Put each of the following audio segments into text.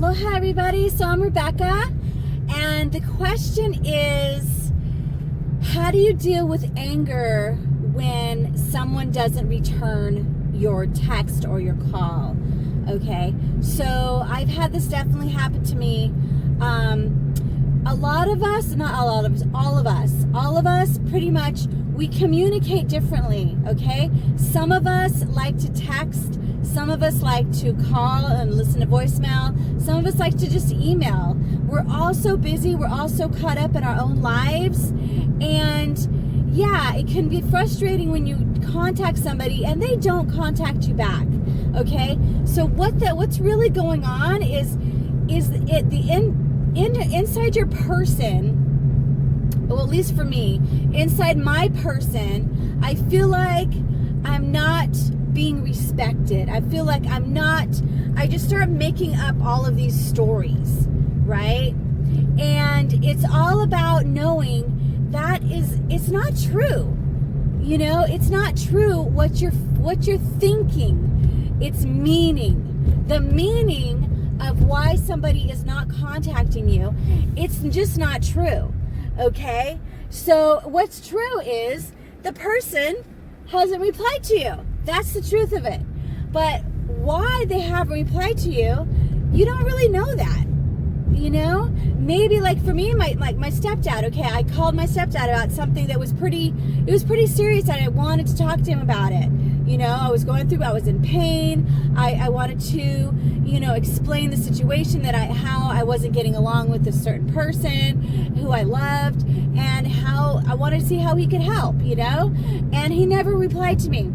Aloha everybody, so I'm Rebecca, and the question is, how do you deal with anger when someone doesn't return your text or your call? Okay, so I've had this definitely happen to me. A lot of us, not a lot of us, all of us pretty much, we communicate differently, okay? Some of us like to text, some of us like to call and listen to voicemail, some of us like to just email. We're all so busy, we're all so caught up in our own lives, and yeah, it can be frustrating when you contact somebody and they don't contact you back, okay? So what's really going on is inside your person, well, at least for me, inside my person, I feel like I'm not being respected. I feel like I just start making up all of these stories, right? And it's all about knowing that it's not true. You know, it's not true what you're thinking. It's meaning. The meaning of why somebody is not contacting you, it's just not true, okay? So what's true is the person hasn't replied to you. That's the truth of it. But why they haven't replied to you, you don't really know that, you know? Maybe like for me, my stepdad, okay, I called my stepdad about something that was pretty serious and I wanted to talk to him about it. You know, I was in pain. I wanted to, explain the situation how I wasn't getting along with a certain person who I loved, and how I wanted to see how he could help, and he never replied to me.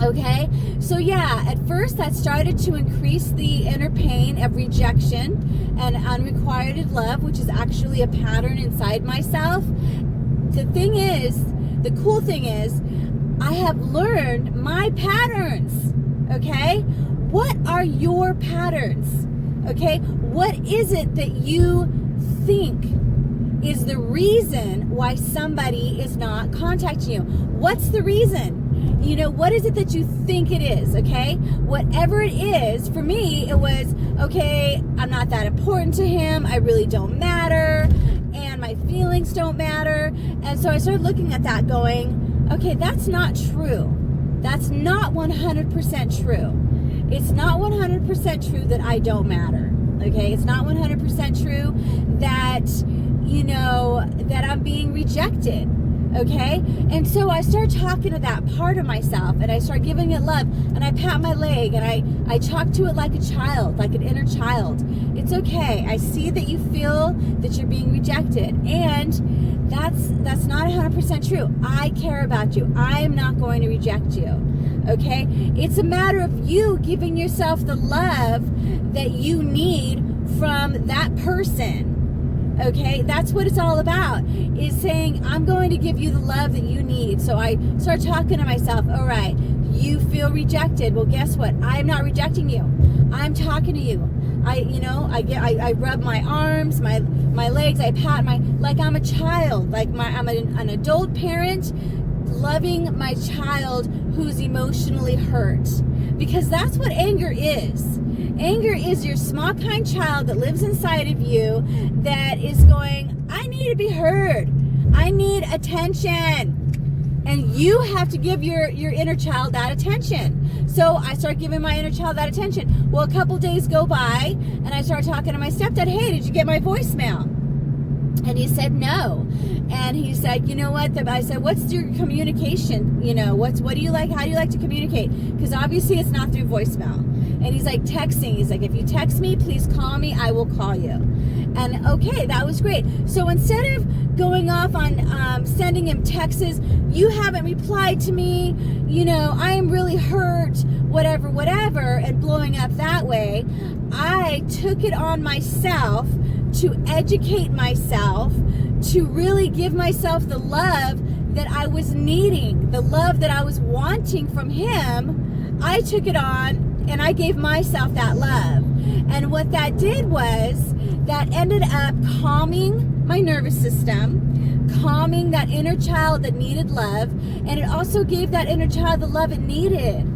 Okay, so yeah, at first that started to increase the inner pain of rejection and unrequited love, which is actually a pattern inside myself. The cool thing is, I have learned my patterns, okay? What are your patterns, okay? What is it that you think is the reason why somebody is not contacting you? What's the reason? What is it that you think it is, okay? Whatever it is, for me, it was, okay, I'm not that important to him, I really don't matter, and my feelings don't matter. And so I started looking at that going, okay, that's not true. That's not 100% true. It's not 100% true that I don't matter, okay? It's not 100% true that, that I'm being rejected, okay? And so I start talking to that part of myself, and I start giving it love, and I pat my leg, and I talk to it like a child, like an inner child. It's okay. I see that you feel that you're being rejected, and that's not 100% true. I care about you. I am not going to reject you, okay? It's a matter of you giving yourself the love that you need from that person. Okay, that's what it's all about, is saying, I'm going to give you the love that you need. So I start talking to myself, all right, you feel rejected. Well, guess what? I'm not rejecting you. I'm talking to you. I rub my arms, my legs, I pat like I'm a child, like I'm an adult parent loving my child who's emotionally hurt. Because that's what anger is. Anger is your small, kind child that lives inside of you that is going, I need to be heard. I need attention. And you have to give your inner child that attention. So I start giving my inner child that attention. Well, a couple days go by, and I start talking to my stepdad, hey, did you get my voicemail? And he said no. And he said, you know what? I said, what's your communication? What do you like? How do you like to communicate? Because obviously it's not through voicemail. And he's like, texting. He's like, if you text me, please call me. I will call you. And okay, that was great. So instead of going off on sending him texts, you haven't replied to me, I am really hurt, whatever, and blowing up that way, I took it on myself to educate myself, to really give myself the love that I was needing, the love that I was wanting from him. I took it on and I gave myself that love. And what that did was, that ended up calming my nervous system, calming that inner child that needed love, and it also gave that inner child the love it needed.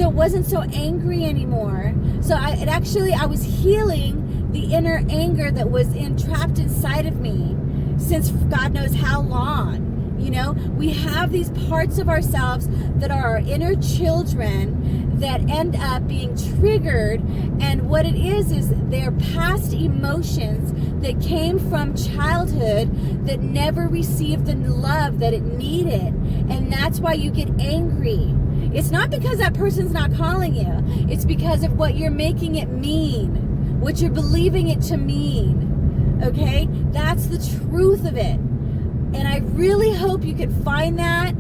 So it wasn't so angry anymore. So I was healing the inner anger that was trapped inside of me since God knows how long. You know, we have these parts of ourselves that are our inner children that end up being triggered, and what it is they're past emotions that came from childhood that never received the love that it needed, and that's why you get angry. It's not because that person's not calling you. It's because of what you're making it mean, what you're believing it to mean. Okay? That's the truth of it. And I really hope you can find that.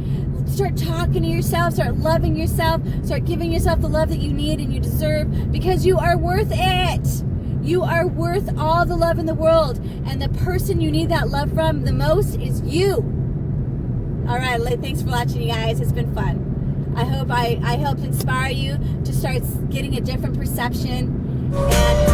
Start talking to yourself, start loving yourself, start giving yourself the love that you need and you deserve, because you are worth it. You are worth all the love in the world. And the person you need that love from the most is you. All right, thanks for watching, you guys. It's been fun. I hope I helped inspire you to start getting a different perception and